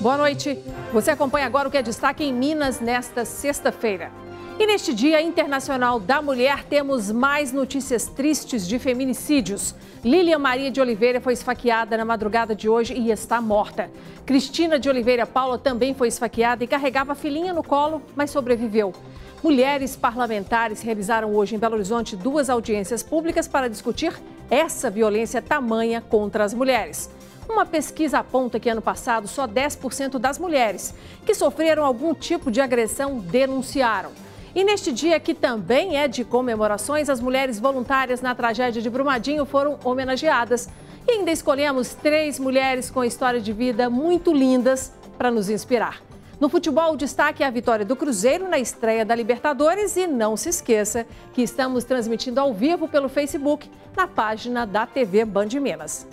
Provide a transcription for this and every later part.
Boa noite. Você acompanha agora o que é destaque em Minas nesta sexta-feira. E neste Dia Internacional da Mulher, temos mais notícias tristes de feminicídios. Lilian Maria de Oliveira foi esfaqueada na madrugada de hoje e está morta. Cristina de Oliveira Paula também foi esfaqueada e carregava a filhinha no colo, mas sobreviveu. Mulheres parlamentares realizaram hoje em Belo Horizonte 2 audiências públicas para discutir essa violência tamanha contra as mulheres. Uma pesquisa aponta que ano passado só 10% das mulheres que sofreram algum tipo de agressão denunciaram. E neste dia, que também é de comemorações, as mulheres voluntárias na tragédia de Brumadinho foram homenageadas. E ainda escolhemos 3 mulheres com história de vida muito lindas para nos inspirar. No futebol, o destaque é a vitória do Cruzeiro na estreia da Libertadores. E não se esqueça que estamos transmitindo ao vivo pelo Facebook, na página da TV Band Minas.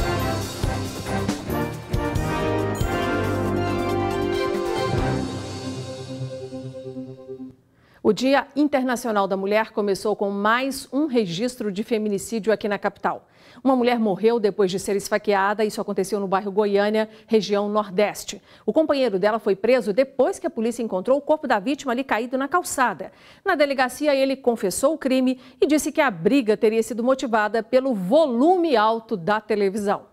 O Dia Internacional da Mulher começou com mais um registro de feminicídio aqui na capital. Uma mulher morreu depois de ser esfaqueada. Isso aconteceu no bairro Goiânia, região Nordeste. O companheiro dela foi preso depois que a polícia encontrou o corpo da vítima ali caído na calçada. Na delegacia, ele confessou o crime e disse que a briga teria sido motivada pelo volume alto da televisão.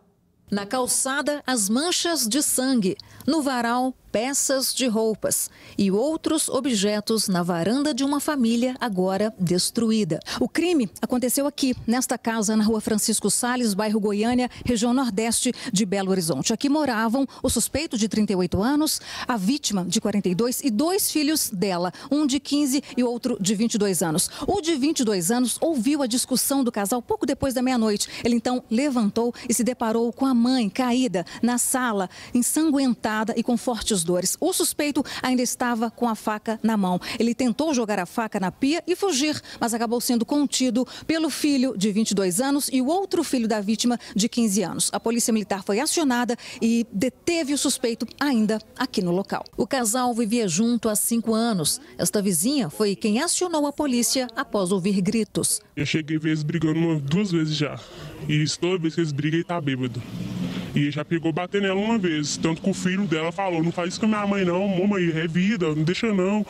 Na calçada, as manchas de sangue. No varal, peças de roupas e outros objetos na varanda de uma família agora destruída. O crime aconteceu aqui, nesta casa, na rua Francisco Salles, bairro Goiânia, região Nordeste de Belo Horizonte. Aqui moravam o suspeito de 38 anos, a vítima de 42 e 2 filhos dela, um de 15 e outro de 22 anos. O de 22 anos ouviu a discussão do casal pouco depois da meia-noite. Ele então levantou e se deparou com a mãe caída na sala, ensanguentada e com fortes dores. O suspeito ainda estava com a faca na mão. Ele tentou jogar a faca na pia e fugir, mas acabou sendo contido pelo filho de 22 anos e o outro filho da vítima de 15 anos. A polícia militar foi acionada e deteve o suspeito ainda aqui no local. O casal vivia junto há 5 anos. Esta vizinha foi quem acionou a polícia após ouvir gritos. Eu cheguei a ver eles brigando 2 vezes já. E toda vez que eles brigam, ele tá bêbado. E já pegou batendo nela uma vez. Tanto que o filho dela falou: não faz isso com a minha mãe não, mamãe, é vida, não deixa não.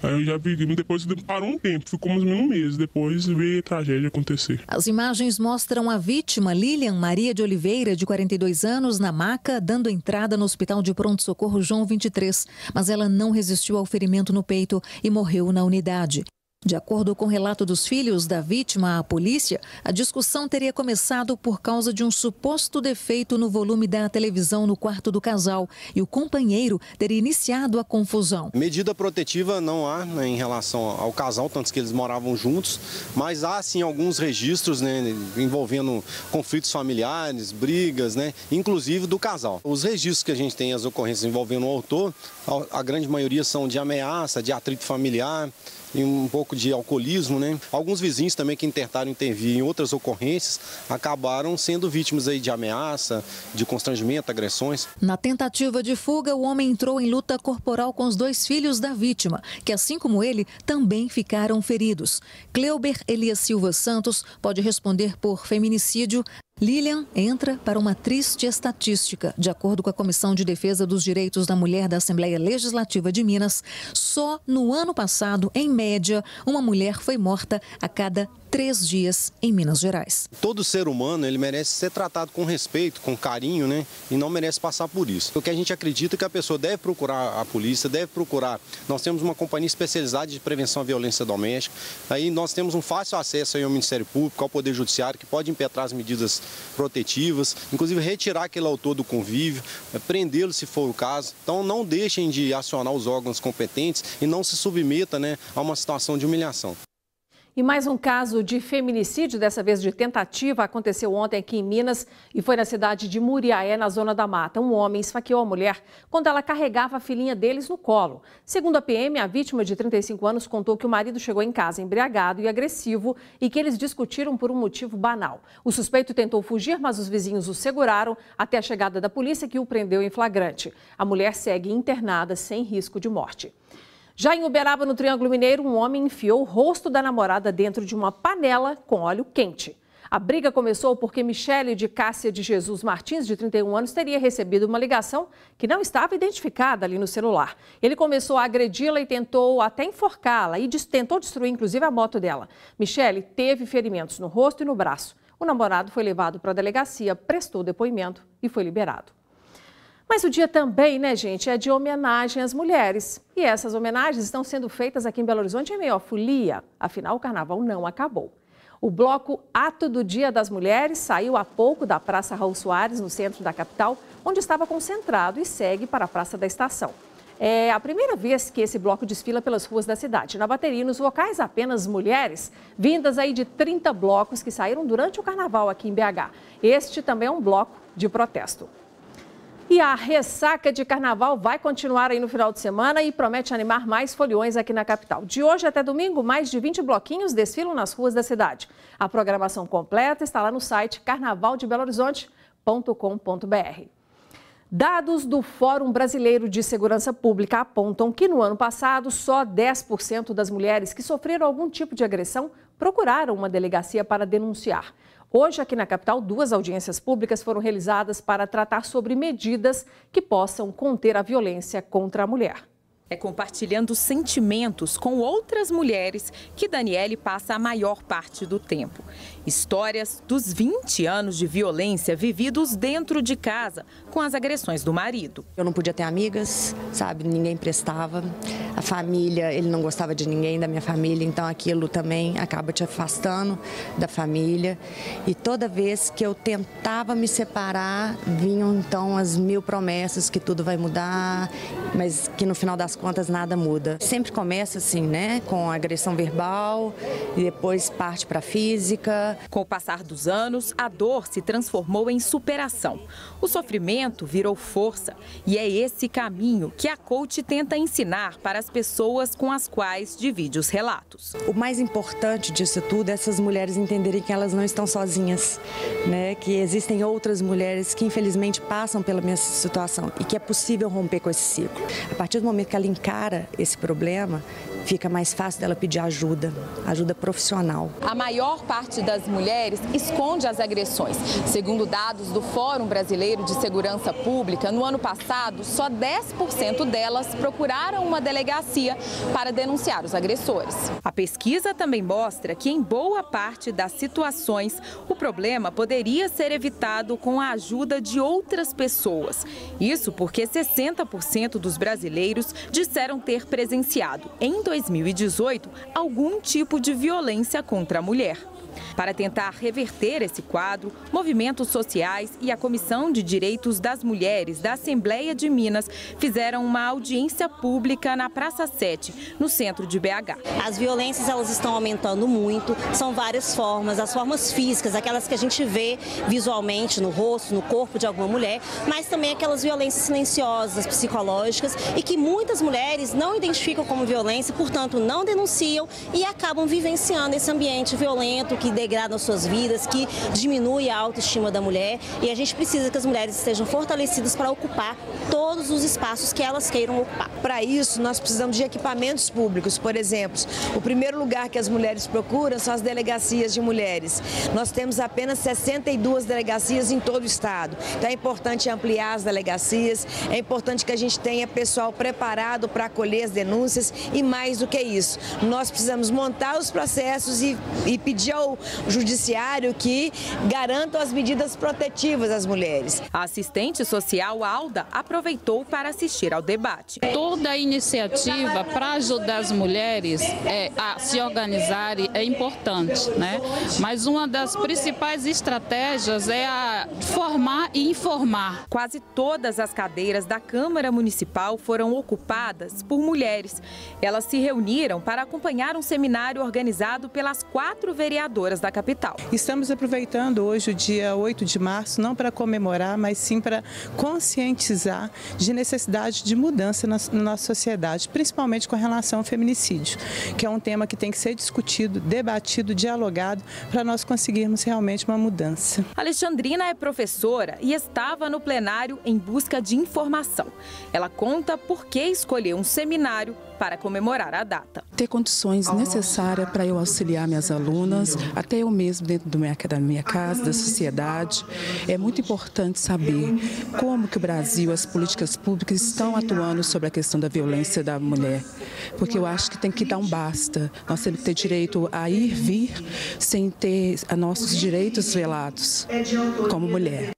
Aí eu já vi, depois parou um tempo, ficou mais ou menos um mês, depois veio a tragédia acontecer. As imagens mostram a vítima, Lilian Maria de Oliveira, de 42 anos, na maca, dando entrada no hospital de pronto-socorro João 23. Mas ela não resistiu ao ferimento no peito e morreu na unidade. De acordo com o relato dos filhos da vítima à polícia, a discussão teria começado por causa de um suposto defeito no volume da televisão no quarto do casal e o companheiro teria iniciado a confusão. Medida protetiva não há, né, em relação ao casal, tanto que eles moravam juntos, mas há sim alguns registros, né, envolvendo conflitos familiares, brigas, né, inclusive do casal. Os registros que a gente tem, as ocorrências envolvendo o autor, a grande maioria são de ameaça, de atrito familiar, e um pouco de alcoolismo, né? Alguns vizinhos também que tentaram intervir em outras ocorrências acabaram sendo vítimas aí de ameaça, de constrangimento, agressões. Na tentativa de fuga, o homem entrou em luta corporal com os 2 filhos da vítima, que assim como ele, também ficaram feridos. Cleuber Elias Silva Santos pode responder por feminicídio. Lilian entra para uma triste estatística. De acordo com a Comissão de Defesa dos Direitos da Mulher da Assembleia Legislativa de Minas, só no ano passado, em média, uma mulher foi morta a cada 3 dias em Minas Gerais. Todo ser humano, ele merece ser tratado com respeito, com carinho, né? E não merece passar por isso. O que a gente acredita é que a pessoa deve procurar a polícia, deve procurar. Nós temos uma companhia especializada de prevenção à violência doméstica. Aí nós temos um fácil acesso aí ao Ministério Público, ao Poder Judiciário, que pode impetrar as medidas protetivas, inclusive retirar aquele autor do convívio, prendê-lo se for o caso. Então não deixem de acionar os órgãos competentes e não se submeta, né, a uma situação de humilhação. E mais um caso de feminicídio, dessa vez de tentativa, aconteceu ontem aqui em Minas e foi na cidade de Muriaé, na Zona da Mata. Um homem esfaqueou a mulher quando ela carregava a filhinha deles no colo. Segundo a PM, a vítima de 35 anos contou que o marido chegou em casa embriagado e agressivo e que eles discutiram por um motivo banal. O suspeito tentou fugir, mas os vizinhos o seguraram até a chegada da polícia, que o prendeu em flagrante. A mulher segue internada sem risco de morte. Já em Uberaba, no Triângulo Mineiro, um homem enfiou o rosto da namorada dentro de uma panela com óleo quente. A briga começou porque Michele de Cássia de Jesus Martins, de 31 anos, teria recebido uma ligação que não estava identificada ali no celular. Ele começou a agredi-la e tentou até enforcá-la e tentou destruir inclusive a moto dela. Michele teve ferimentos no rosto e no braço. O namorado foi levado para a delegacia, prestou depoimento e foi liberado. Mas o dia também, né, gente, é de homenagem às mulheres. E essas homenagens estão sendo feitas aqui em Belo Horizonte em meio à folia. Afinal, o carnaval não acabou. O bloco Ato do Dia das Mulheres saiu há pouco da Praça Raul Soares, no centro da capital, onde estava concentrado, e segue para a Praça da Estação. É a primeira vez que esse bloco desfila pelas ruas da cidade. Na bateria, nos vocais, apenas mulheres, vindas aí de 30 blocos que saíram durante o carnaval aqui em BH. Este também é um bloco de protesto. E a ressaca de carnaval vai continuar aí no final de semana e promete animar mais foliões aqui na capital. De hoje até domingo, mais de 20 bloquinhos desfilam nas ruas da cidade. A programação completa está lá no site carnavaldebelohorizonte.com.br. Dados do Fórum Brasileiro de Segurança Pública apontam que no ano passado só 10% das mulheres que sofreram algum tipo de agressão procuraram uma delegacia para denunciar. Hoje, aqui na capital, 2 audiências públicas foram realizadas para tratar sobre medidas que possam conter a violência contra a mulher. É compartilhando sentimentos com outras mulheres que Daniele passa a maior parte do tempo. Histórias dos 20 anos de violência vividos dentro de casa com as agressões do marido. Eu não podia ter amigas, sabe? Ninguém prestava. A família, ele não gostava de ninguém da minha família, então aquilo também acaba te afastando da família. E toda vez que eu tentava me separar, vinham então as 1000 promessas que tudo vai mudar, mas que no final das contas nada muda. Sempre começa assim, né, com agressão verbal e depois parte para física. Com o passar dos anos, a dor se transformou em superação. O sofrimento virou força e é esse caminho que a coach tenta ensinar para as pessoas com as quais divide os relatos. O mais importante disso tudo é essas mulheres entenderem que elas não estão sozinhas, né, que existem outras mulheres que infelizmente passam pela minha situação e que é possível romper com esse ciclo. A partir do momento que ela encara esse problema, fica mais fácil dela pedir ajuda profissional. A maior parte das mulheres esconde as agressões. Segundo dados do Fórum Brasileiro de Segurança Pública, no ano passado, só 10% delas procuraram uma delegacia para denunciar os agressores. A pesquisa também mostra que, em boa parte das situações, o problema poderia ser evitado com a ajuda de outras pessoas. Isso porque 60% dos brasileiros disseram ter presenciado, em 2018, algum tipo de violência contra a mulher. Para tentar reverter esse quadro, movimentos sociais e a Comissão de Direitos das Mulheres da Assembleia de Minas fizeram uma audiência pública na Praça 7, no centro de BH. As violências elas estão aumentando muito, são várias formas, as formas físicas, aquelas que a gente vê visualmente no rosto, no corpo de alguma mulher, mas também aquelas violências silenciosas, psicológicas e que muitas mulheres não identificam como violência, portanto não denunciam e acabam vivenciando esse ambiente violento que degrada as suas vidas, que diminui a autoestima da mulher, e a gente precisa que as mulheres estejam fortalecidas para ocupar todos os espaços que elas queiram ocupar. Para isso, nós precisamos de equipamentos públicos, por exemplo. O primeiro lugar que as mulheres procuram são as delegacias de mulheres. Nós temos apenas 62 delegacias em todo o estado. Então é importante ampliar as delegacias, é importante que a gente tenha pessoal preparado para acolher as denúncias e mais do que isso, nós precisamos montar os processos e pedir ao judiciário que garantam as medidas protetivas às mulheres. A assistente social Alda aproveitou para assistir ao debate. Toda a iniciativa para ajudar as mulheres a se organizarem é importante, né? Mas uma das principais estratégias é a formar e informar. Quase todas as cadeiras da Câmara Municipal foram ocupadas por mulheres. Elas se reuniram para acompanhar um seminário organizado pelas 4 vereadoras da capital. Estamos aproveitando hoje o dia 8 de março, não para comemorar, mas sim para conscientizar de necessidade de mudança na nossa sociedade, principalmente com relação ao feminicídio, que é um tema que tem que ser discutido, debatido, dialogado, para nós conseguirmos realmente uma mudança. Alexandrina é professora e estava no plenário em busca de informação. Ela conta por que escolheu um seminário para comemorar a data. Ter condições necessárias para eu auxiliar minhas alunas, até eu mesmo dentro da minha casa, da sociedade. É muito importante saber como que o Brasil, as políticas públicas estão atuando sobre a questão da violência da mulher. Porque eu acho que tem que dar um basta. Nós temos que ter direito a ir, vir, sem ter nossos direitos velados como mulher.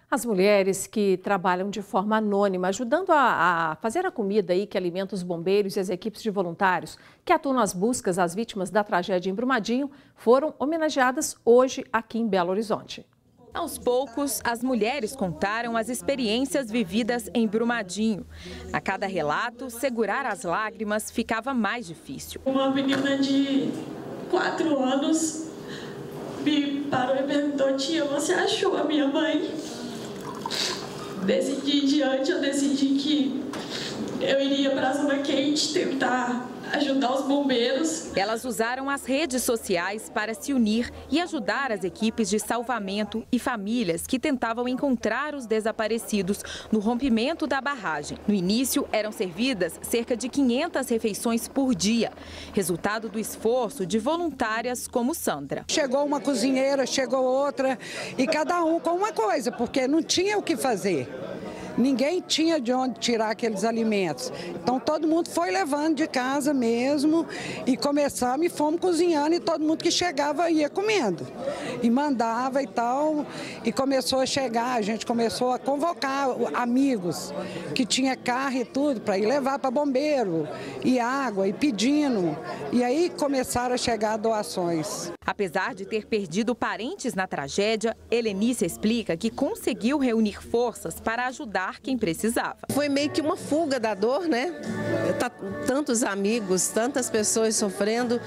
As mulheres que trabalham de forma anônima, ajudando a fazer a comida aí que alimenta os bombeiros e as equipes de voluntários que atuam nas buscas às vítimas da tragédia em Brumadinho, foram homenageadas hoje aqui em Belo Horizonte. Aos poucos, as mulheres contaram as experiências vividas em Brumadinho. A cada relato, segurar as lágrimas ficava mais difícil. Uma menina de 4 anos me parou e perguntou: tia, você achou a minha mãe? Desse dia em diante, eu decidi que eu iria para a Zona Quente tentar ajudar os bombeiros. Elas usaram as redes sociais para se unir e ajudar as equipes de salvamento e famílias que tentavam encontrar os desaparecidos no rompimento da barragem. No início, eram servidas cerca de 500 refeições por dia, resultado do esforço de voluntárias como Sandra. Chegou uma cozinheira, chegou outra, e cada um com uma coisa, porque não tinha o que fazer. Ninguém tinha de onde tirar aqueles alimentos. Então todo mundo foi levando de casa mesmo e começamos e fomos cozinhando e todo mundo que chegava ia comendo. E mandava e tal, e começou a chegar, a gente começou a convocar amigos que tinha carro e tudo para ir levar para bombeiro, e água, e pedindo. E aí começaram a chegar doações. Apesar de ter perdido parentes na tragédia, Helenice explica que conseguiu reunir forças para ajudar quem precisava. Foi meio que uma fuga da dor, né? Tantos amigos, tantas pessoas sofrendo,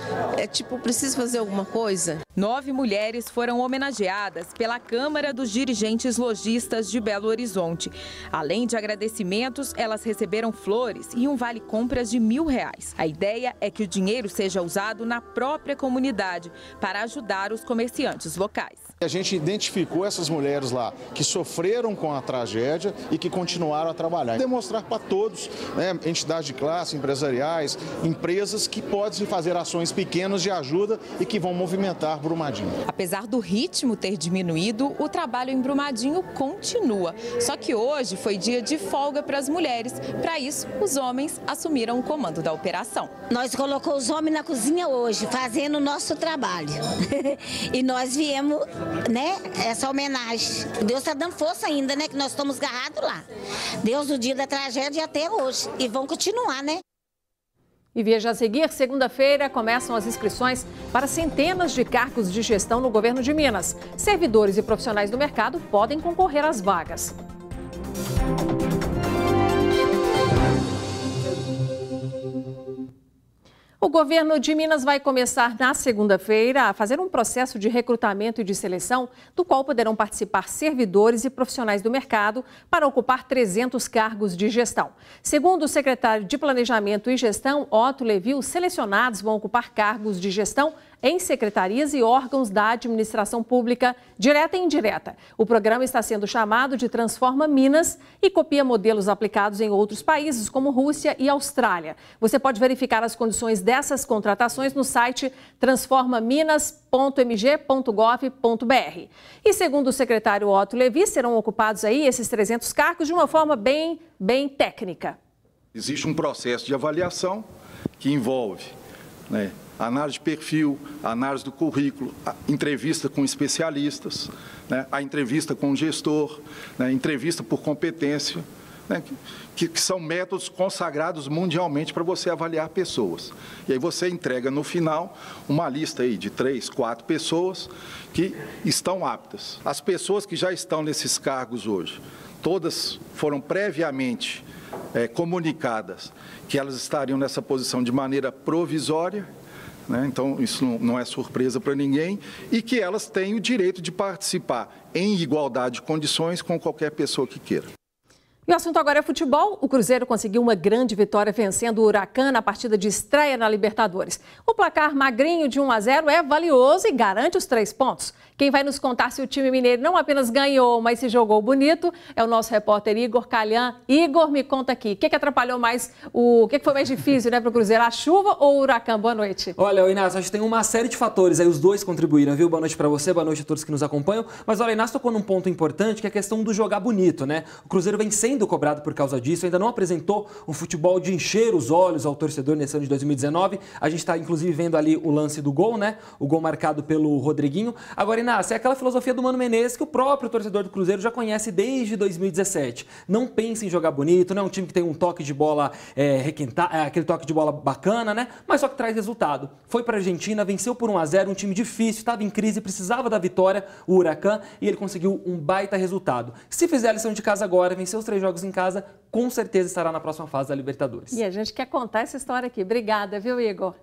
preciso fazer alguma coisa. 9 mulheres foram homenageadas pela Câmara dos Dirigentes Lojistas de Belo Horizonte. Além de agradecimentos, elas receberam flores e um vale-compras de R$1.000. A ideia é que o dinheiro seja usado na própria comunidade para ajudar os comerciantes locais. A gente identificou essas mulheres lá que sofreram com a tragédia e que continuaram a trabalhar. Demonstrar para todos, né, entidades de classe, empresariais, empresas que podem fazer ações pequenas de ajuda e que vão movimentar Brumadinho. Apesar do ritmo ter diminuído, o trabalho em Brumadinho continua. Só que hoje foi dia de folga para as mulheres. Para isso, os homens assumiram o comando da operação. Nós colocamos os homens na cozinha hoje, fazendo o nosso trabalho. E nós viemos, né, essa homenagem. Deus está dando força ainda, né, que nós estamos agarrados lá. Deus do dia da tragédia até hoje. E vão continuar, né? E veja a seguir, segunda-feira começam as inscrições para centenas de cargos de gestão no governo de Minas. Servidores e profissionais do mercado podem concorrer às vagas. O governo de Minas vai começar na segunda-feira a fazer um processo de recrutamento e de seleção, do qual poderão participar servidores e profissionais do mercado para ocupar 300 cargos de gestão. Segundo o secretário de Planejamento e Gestão, Otto Levi, os selecionados vão ocupar cargos de gestão em secretarias e órgãos da administração pública, direta e indireta. O programa está sendo chamado de Transforma Minas e copia modelos aplicados em outros países, como Rússia e Austrália. Você pode verificar as condições dessas contratações no site transformaminas.mg.gov.br. E segundo o secretário Otto Levi, serão ocupados aí esses 300 cargos de uma forma bem técnica. Existe um processo de avaliação que envolve, né, análise de perfil, análise do currículo, a entrevista com especialistas, né, a entrevista com o gestor, né, entrevista por competência, né, que são métodos consagrados mundialmente para você avaliar pessoas. E aí você entrega no final uma lista aí de 3, 4 pessoas que estão aptas. As pessoas que já estão nesses cargos hoje, todas foram previamente comunicadas que elas estariam nessa posição de maneira provisória, né? Então, isso não é surpresa para ninguém, e que elas têm o direito de participar em igualdade de condições com qualquer pessoa que queira. E o assunto agora é futebol. O Cruzeiro conseguiu uma grande vitória vencendo o Huracan na partida de estreia na Libertadores. O placar magrinho de 1-0 é valioso e garante os 3 pontos. Quem vai nos contar se o time mineiro não apenas ganhou, mas se jogou bonito, é o nosso repórter Igor Calhan. Igor, me conta aqui, o que atrapalhou mais, o que foi mais difícil, né, para o Cruzeiro, a chuva ou o Huracan? Boa noite. Olha, Inácio, acho que tem uma série de fatores, aí os dois contribuíram, viu? Boa noite para você, boa noite a todos que nos acompanham. Mas olha, Inácio tocou num ponto importante, que é a questão do jogar bonito, né? O Cruzeiro vem sendo cobrado por causa disso, ainda não apresentou um futebol de encher os olhos ao torcedor nesse ano de 2019. A gente está, inclusive, vendo ali o lance do gol, né? O gol marcado pelo Rodriguinho. Agora, Inácio, é aquela filosofia do Mano Menezes que o próprio torcedor do Cruzeiro já conhece desde 2017. Não pense em jogar bonito, não é um time que tem um toque de bola aquele toque de bola bacana, né? Mas só que traz resultado. Foi para a Argentina, venceu por 1-0, um time difícil, estava em crise, precisava da vitória, o Huracan, e ele conseguiu um baita resultado. Se fizer a lição de casa agora, vencer os 3 jogos em casa, com certeza estará na próxima fase da Libertadores. E a gente quer contar essa história aqui. Obrigada, viu, Igor?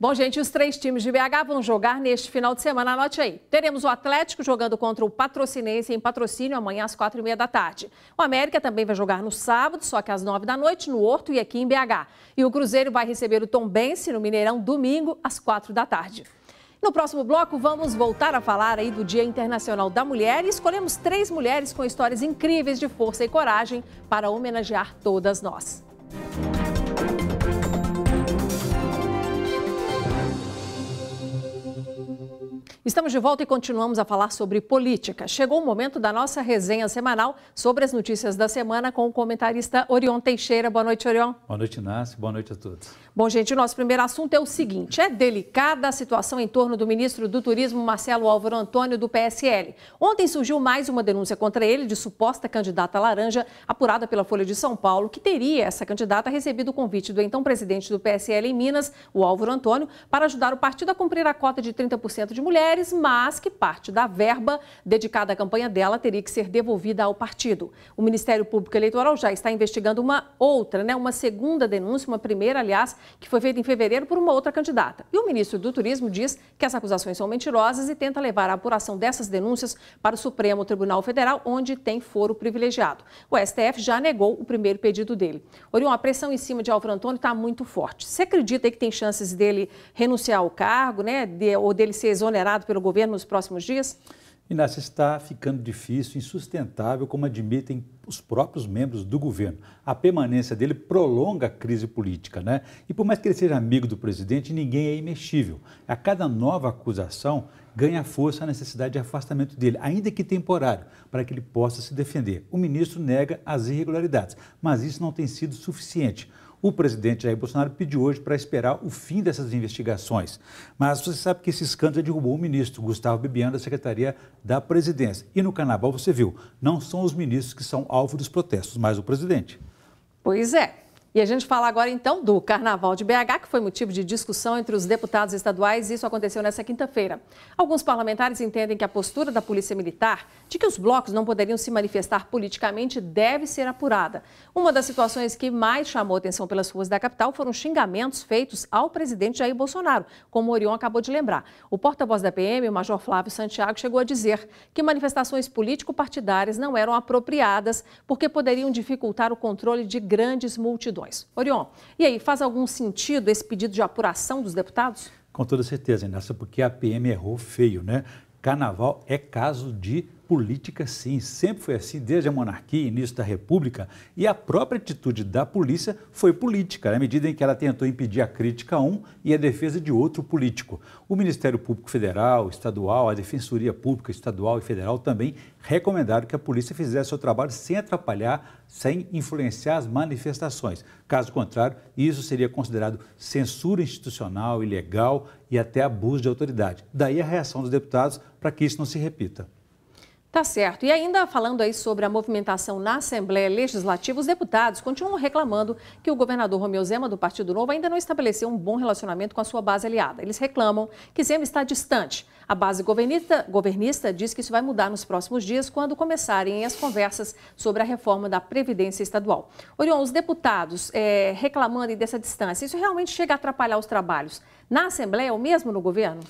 Bom, gente, os 3 times de BH vão jogar neste final de semana. Anote aí. Teremos o Atlético jogando contra o Patrocinense em Patrocínio amanhã às 4h30 da tarde. O América também vai jogar no sábado, só que às 9 da noite, no Horto e aqui em BH. E o Cruzeiro vai receber o Tombense no Mineirão domingo às 4 da tarde. No próximo bloco, vamos voltar a falar aí do Dia Internacional da Mulher e escolhemos 3 mulheres com histórias incríveis de força e coragem para homenagear todas nós. Estamos de volta e continuamos a falar sobre política. Chegou o momento da nossa resenha semanal sobre as notícias da semana com o comentarista Orion Teixeira. Boa noite, Orion. Boa noite, Inácio. Boa noite a todos. Bom, gente, o nosso primeiro assunto é o seguinte. É delicada a situação em torno do ministro do Turismo, Marcelo Álvaro Antônio, do PSL. Ontem surgiu mais uma denúncia contra ele de suposta candidata laranja, apurada pela Folha de São Paulo, que teria essa candidata recebido o convite do então presidente do PSL em Minas, o Álvaro Antônio, para ajudar o partido a cumprir a cota de 30% de mulheres, mas que parte da verba dedicada à campanha dela teria que ser devolvida ao partido. O Ministério Público Eleitoral já está investigando uma segunda denúncia, uma primeira, aliás, que foi feita em fevereiro por uma outra candidata. E o ministro do Turismo diz que as acusações são mentirosas e tenta levar a apuração dessas denúncias para o Supremo Tribunal Federal, onde tem foro privilegiado. O STF já negou o primeiro pedido dele. Orion, a pressão em cima de Álvaro Antônio está muito forte. Você acredita que tem chances dele renunciar ao cargo, né, ou dele ser exonerado pelo governo nos próximos dias? Inácio, está ficando difícil, insustentável, como admitem os próprios membros do governo. A permanência dele prolonga a crise política, né? E por mais que ele seja amigo do presidente, ninguém é imexível. A cada nova acusação ganha força a necessidade de afastamento dele, ainda que temporário, para que ele possa se defender. O ministro nega as irregularidades, mas isso não tem sido suficiente. O presidente Jair Bolsonaro pediu hoje para esperar o fim dessas investigações. Mas você sabe que esse escândalo derrubou o ministro Gustavo Bibiano da Secretaria da Presidência. E no Carnaval, você viu, não são os ministros que são alvo dos protestos, mas o presidente. Pois é. E a gente fala agora, então, do Carnaval de BH, que foi motivo de discussão entre os deputados estaduais. Isso aconteceu nessa quinta-feira. Alguns parlamentares entendem que a postura da Polícia Militar de que os blocos não poderiam se manifestar politicamente deve ser apurada. Uma das situações que mais chamou atenção pelas ruas da capital foram xingamentos feitos ao presidente Jair Bolsonaro, como o Orion acabou de lembrar. O porta-voz da PM, o Major Flávio Santiago, chegou a dizer que manifestações político-partidárias não eram apropriadas porque poderiam dificultar o controle de grandes multidões. Orion, e aí, faz algum sentido esse pedido de apuração dos deputados? Com toda certeza, Inácio, porque a PM errou feio, né? Carnaval é caso de política, sim. Sempre foi assim, desde a monarquia, início da República. E a própria atitude da polícia foi política, na medida em que ela tentou impedir a crítica a um e a defesa de outro político. O Ministério Público Federal, Estadual, a Defensoria Pública Estadual e Federal também recomendaram que a polícia fizesse seu trabalho sem atrapalhar, sem influenciar as manifestações. Caso contrário, isso seria considerado censura institucional, ilegal e até abuso de autoridade. Daí a reação dos deputados para que isso não se repita. Tá certo. E ainda falando aí sobre a movimentação na Assembleia Legislativa, os deputados continuam reclamando que o governador Romeu Zema, do Partido Novo, ainda não estabeleceu um bom relacionamento com a sua base aliada. Eles reclamam que Zema está distante. A base governista diz que isso vai mudar nos próximos dias, quando começarem as conversas sobre a reforma da Previdência Estadual. Orion, os deputados reclamando dessa distância, isso realmente chega a atrapalhar os trabalhos na Assembleia ou mesmo no governo?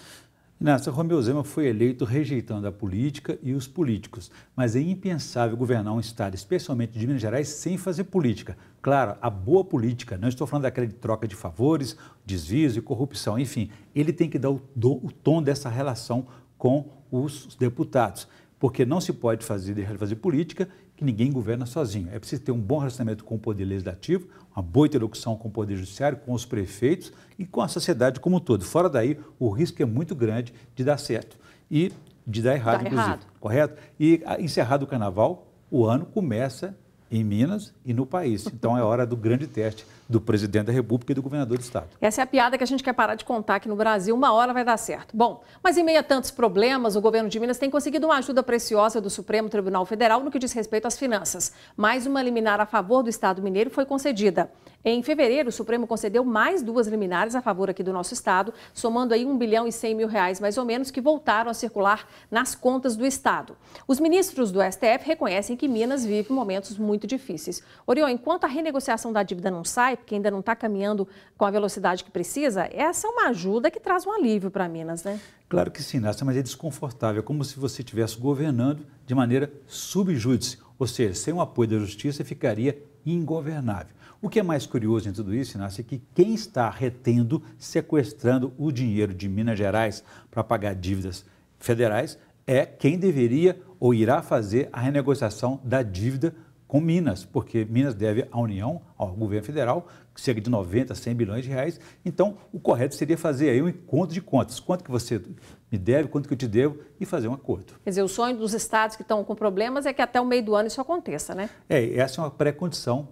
Inácio, Romeu Zema foi eleito rejeitando a política e os políticos, mas é impensável governar um estado, especialmente de Minas Gerais, sem fazer política. Claro, a boa política, não estou falando daquela de troca de favores, desvios e corrupção, enfim, ele tem que dar o tom dessa relação com os deputados, porque não se pode deixar de fazer política que ninguém governa sozinho. É preciso ter um bom relacionamento com o poder legislativo, uma boa interlocução com o poder judiciário, com os prefeitos e com a sociedade como um todo. Fora daí, o risco é muito grande de dar certo e de dar errado, inclusive. Correto? E encerrado o carnaval, o ano começa em Minas e no país. Então é hora do grande teste do presidente da República e do governador do estado. Essa é a piada que a gente quer parar de contar aqui no Brasil. Uma hora vai dar certo. Bom, mas em meio a tantos problemas, o governo de Minas tem conseguido uma ajuda preciosa do Supremo Tribunal Federal no que diz respeito às finanças. Mais uma liminar a favor do Estado mineiro foi concedida. Em fevereiro, o Supremo concedeu mais 2 liminares a favor aqui do nosso estado, somando aí R$1 bilhão e 100 mil mais ou menos, que voltaram a circular nas contas do estado. Os ministros do STF reconhecem que Minas vive momentos muito difíceis. Orion, enquanto a renegociação da dívida não sai, porque ainda não está caminhando com a velocidade que precisa, essa é uma ajuda que traz um alívio para Minas, né? Claro que sim, Nácia, mas é desconfortável, é como se você estivesse governando de maneira sub judice, ou seja, sem o apoio da justiça ficaria ingovernável. O que é mais curioso em tudo isso, Inácio, é que quem está retendo, sequestrando o dinheiro de Minas Gerais para pagar dívidas federais é quem deveria ou irá fazer a renegociação da dívida com Minas, porque Minas deve à União, ao governo federal, cerca de 90, 100 bilhões de reais. Então, o correto seria fazer aí um encontro de contas. Quanto que você me deve, quanto que eu te devo e fazer um acordo. Quer dizer, o sonho dos estados que estão com problemas é que até o meio do ano isso aconteça, né? Essa é uma pré-condição,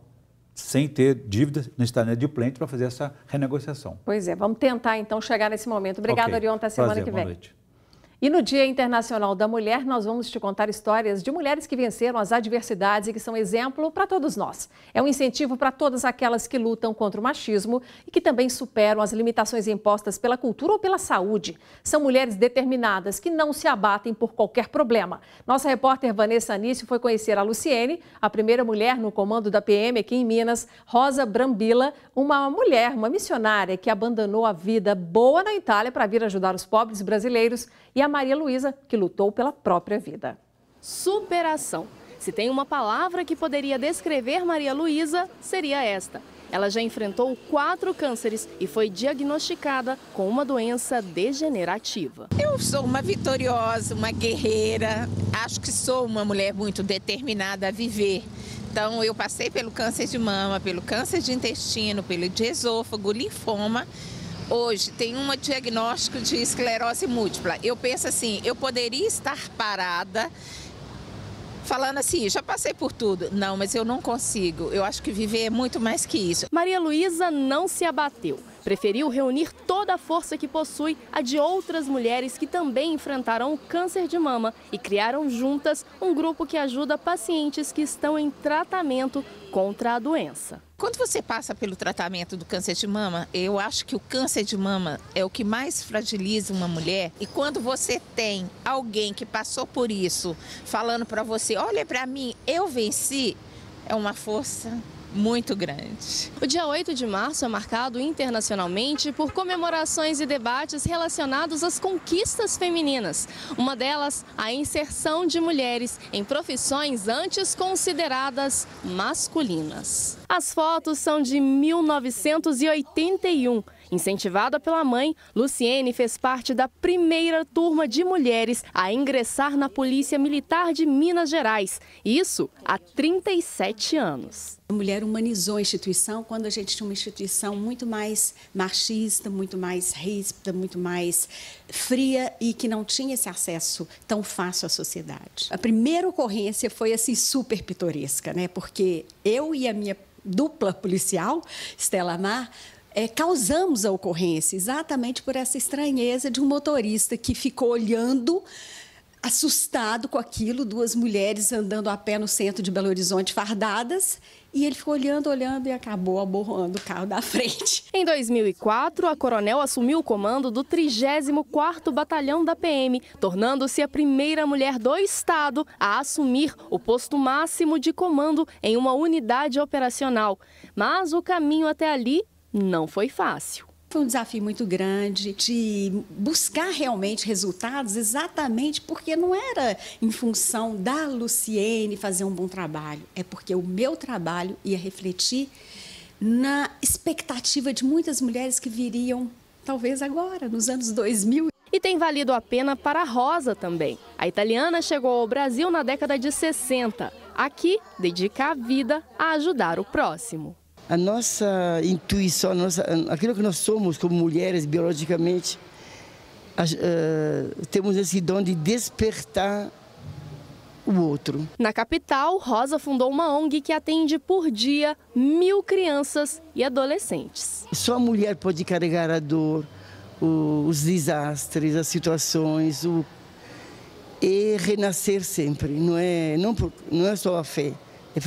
sem ter dívidas no estado inadimplente para fazer essa renegociação. Pois é, vamos tentar então chegar nesse momento. Obrigada, Orion, até semana que vem. Boa noite. E no Dia Internacional da Mulher, nós vamos te contar histórias de mulheres que venceram as adversidades e que são exemplo para todos nós. É um incentivo para todas aquelas que lutam contra o machismo e que também superam as limitações impostas pela cultura ou pela saúde. São mulheres determinadas que não se abatem por qualquer problema. Nossa repórter Vanessa Anício foi conhecer a Luciene, a primeira mulher no comando da PM aqui em Minas, Rosa Brambilla, uma mulher, uma missionária que abandonou a vida boa na Itália para vir ajudar os pobres brasileiros, e a Maria Luísa, que lutou pela própria vida. Superação. Se tem uma palavra que poderia descrever Maria Luísa, seria esta. Ela já enfrentou 4 cânceres e foi diagnosticada com uma doença degenerativa. Eu sou uma vitoriosa, uma guerreira. Acho que sou uma mulher muito determinada a viver. Então, eu passei pelo câncer de mama, pelo câncer de intestino, pelo de esôfago, linfoma. Hoje tem um diagnóstico de esclerose múltipla. Eu penso assim, eu poderia estar parada falando assim, já passei por tudo. Não, mas eu não consigo. Eu acho que viver é muito mais que isso. Maria Luísa não se abateu. Preferiu reunir toda a força que possui a de outras mulheres que também enfrentaram o câncer de mama e criaram juntas um grupo que ajuda pacientes que estão em tratamento contra a doença. Quando você passa pelo tratamento do câncer de mama, eu acho que o câncer de mama é o que mais fragiliza uma mulher. E quando você tem alguém que passou por isso, falando para você, olha para mim, eu venci, é uma força muito grande. O dia 8 de março é marcado internacionalmente por comemorações e debates relacionados às conquistas femininas. Uma delas, a inserção de mulheres em profissões antes consideradas masculinas. As fotos são de 1981. Incentivada pela mãe, Luciene fez parte da primeira turma de mulheres a ingressar na Polícia Militar de Minas Gerais. Isso há 37 anos. A mulher humanizou a instituição quando a gente tinha uma instituição muito mais machista, muito mais ríspida, muito mais fria e que não tinha esse acesso tão fácil à sociedade. A primeira ocorrência foi assim super pitoresca, né? Porque eu e a minha dupla policial, Stella Amar, causamos a ocorrência exatamente por essa estranheza de um motorista que ficou olhando, assustado com aquilo, 2 mulheres andando a pé no centro de Belo Horizonte fardadas, e ele ficou olhando e acabou aborroando o carro da frente. Em 2004, a coronel assumiu o comando do 34º Batalhão da PM, tornando-se a primeira mulher do estado a assumir o posto máximo de comando em uma unidade operacional. Mas o caminho até ali não foi fácil. Foi um desafio muito grande de buscar realmente resultados, exatamente porque não era em função da Luciene fazer um bom trabalho, é porque o meu trabalho ia refletir na expectativa de muitas mulheres que viriam, talvez agora, nos anos 2000. E tem valido a pena para a Rosa também. A italiana chegou ao Brasil na década de 60. Aqui, dedica a vida a ajudar o próximo. A nossa intuição, aquilo que nós somos como mulheres biologicamente, temos esse dom de despertar o outro. Na capital, Rosa fundou uma ONG que atende por dia 1000 crianças e adolescentes. Só a mulher pode carregar a dor, os desastres, as situações, e renascer sempre. Não é só a fé,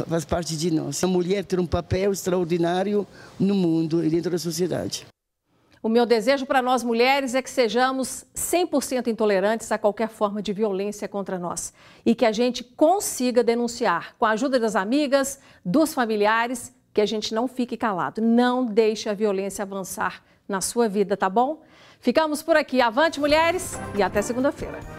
faz parte de nós. A mulher tem um papel extraordinário no mundo e dentro da sociedade. O meu desejo para nós mulheres é que sejamos 100% intolerantes a qualquer forma de violência contra nós e que a gente consiga denunciar com a ajuda das amigas, dos familiares, que a gente não fique calado. Não deixe a violência avançar na sua vida, tá bom? Ficamos por aqui. Avante, mulheres, e até segunda-feira.